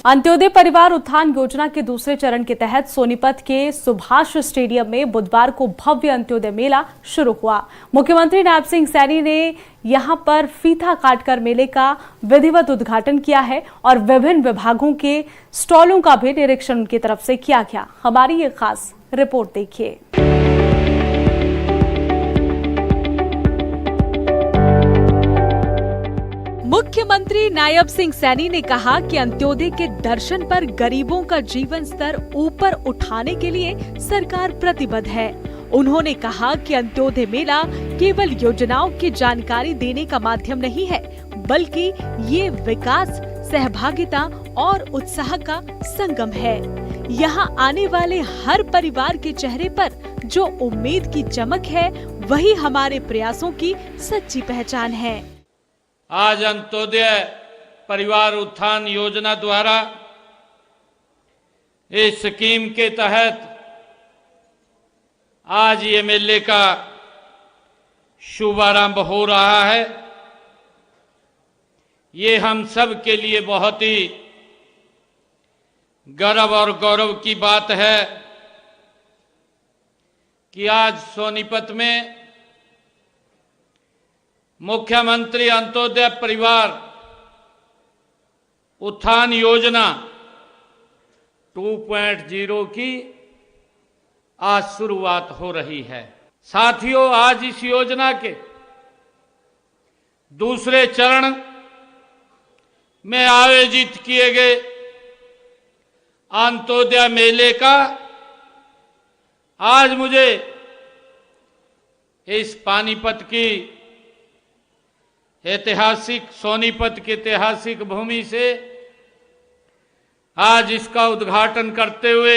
अंत्योदय परिवार उत्थान योजना के दूसरे चरण के तहत सोनीपत के सुभाष स्टेडियम में बुधवार को भव्य अंत्योदय मेला शुरू हुआ। मुख्यमंत्री नायब सिंह सैनी ने यहां पर फीता काटकर मेले का विधिवत उद्घाटन किया है और विभिन्न विभागों के स्टॉलों का भी निरीक्षण उनकी तरफ से किया गया। हमारी ये खास रिपोर्ट देखिए। मुख्यमंत्री नायब सिंह सैनी ने कहा कि अंत्योदय के दर्शन पर गरीबों का जीवन स्तर ऊपर उठाने के लिए सरकार प्रतिबद्ध है। उन्होंने कहा कि अंत्योदय मेला केवल योजनाओं की जानकारी देने का माध्यम नहीं है, बल्कि ये विकास, सहभागिता और उत्साह का संगम है। यहाँ आने वाले हर परिवार के चेहरे पर जो उम्मीद की चमक है, वही हमारे प्रयासों की सच्ची पहचान है। आज अंत्योदय परिवार उत्थान योजना द्वारा इस स्कीम के तहत आज ये मेले का शुभारंभ हो रहा है। ये हम सब के लिए बहुत ही गर्व और गौरव की बात है कि आज सोनीपत में मुख्यमंत्री अंत्योदय परिवार उत्थान योजना 2.0 की आज शुरुआत हो रही है। साथियों, आज इस योजना के दूसरे चरण में आयोजित किए गए अंत्योदय मेले का आज मुझे इस पानीपत की ऐतिहासिक सोनीपत की ऐतिहासिक भूमि से आज इसका उद्घाटन करते हुए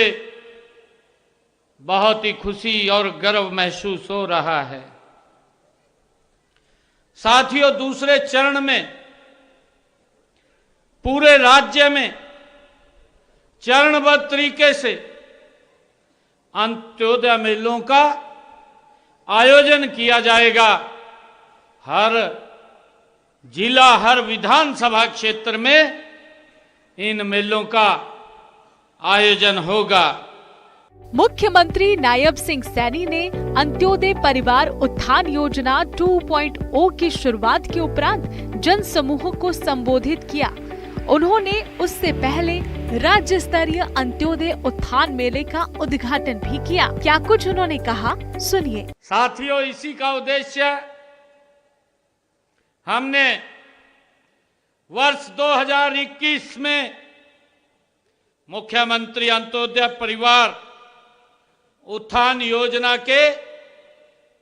बहुत ही खुशी और गर्व महसूस हो रहा है। साथियों, दूसरे चरण में पूरे राज्य में चरणबद्ध तरीके से अंत्योदय मेलों का आयोजन किया जाएगा। हर जिला, हर विधानसभा क्षेत्र में इन मेलों का आयोजन होगा। मुख्यमंत्री नायब सिंह सैनी ने अंत्योदय परिवार उत्थान योजना 2.0 की शुरुआत के उपरांत जन समूह को संबोधित किया। उन्होंने उससे पहले राज्य स्तरीय अंत्योदय उत्थान मेले का उद्घाटन भी किया। क्या कुछ उन्होंने कहा, सुनिए। साथियों, इसी का उद्देश्य हमने वर्ष 2021 में मुख्यमंत्री अंत्योदय परिवार उत्थान योजना के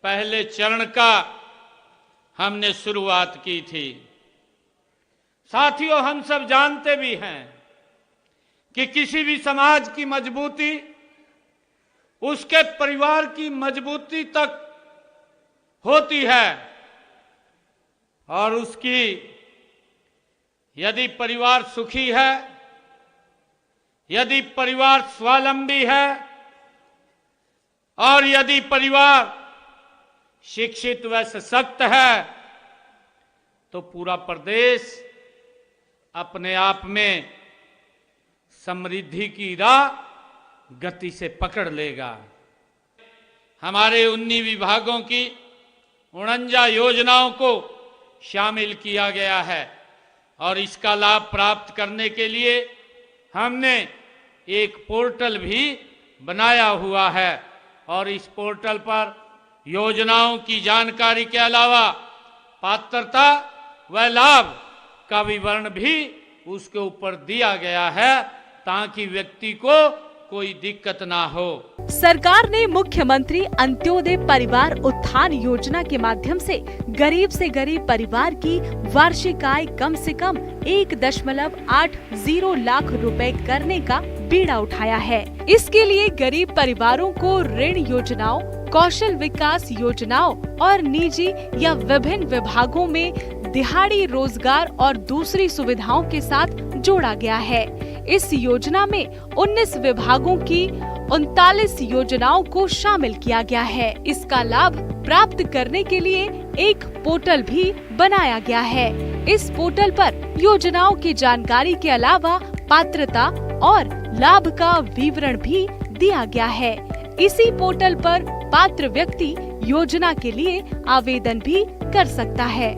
पहले चरण का हमने शुरुआत की थी। साथियों, हम सब जानते भी हैं कि किसी भी समाज की मजबूती उसके परिवार की मजबूती तक होती है और उसकी यदि परिवार सुखी है, यदि परिवार स्वावलंबी है और यदि परिवार शिक्षित व सशक्त है, तो पूरा प्रदेश अपने आप में समृद्धि की राह गति से पकड़ लेगा। हमारे 19 विभागों की 49 योजनाओं को शामिल किया गया है और इसका लाभ प्राप्त करने के लिए हमने एक पोर्टल भी बनाया हुआ है और इस पोर्टल पर योजनाओं की जानकारी के अलावा पात्रता व लाभ का विवरण भी उसके ऊपर दिया गया है ताकि व्यक्ति को कोई दिक्कत ना हो। सरकार ने मुख्यमंत्री अंत्योदय परिवार उत्थान योजना के माध्यम से गरीब परिवार की वार्षिक आय कम से कम 1.80 लाख रुपए करने का बीड़ा उठाया है। इसके लिए गरीब परिवारों को ऋण योजनाओं, कौशल विकास योजनाओं और निजी या विभिन्न विभागों में दिहाड़ी रोजगार और दूसरी सुविधाओं के साथ जोड़ा गया है। इस योजना में 19 विभागों की 39 योजनाओं को शामिल किया गया है। इसका लाभ प्राप्त करने के लिए एक पोर्टल भी बनाया गया है। इस पोर्टल पर योजनाओं की जानकारी के अलावा पात्रता और लाभ का विवरण भी दिया गया है। इसी पोर्टल पर पात्र व्यक्ति योजना के लिए आवेदन भी कर सकता है।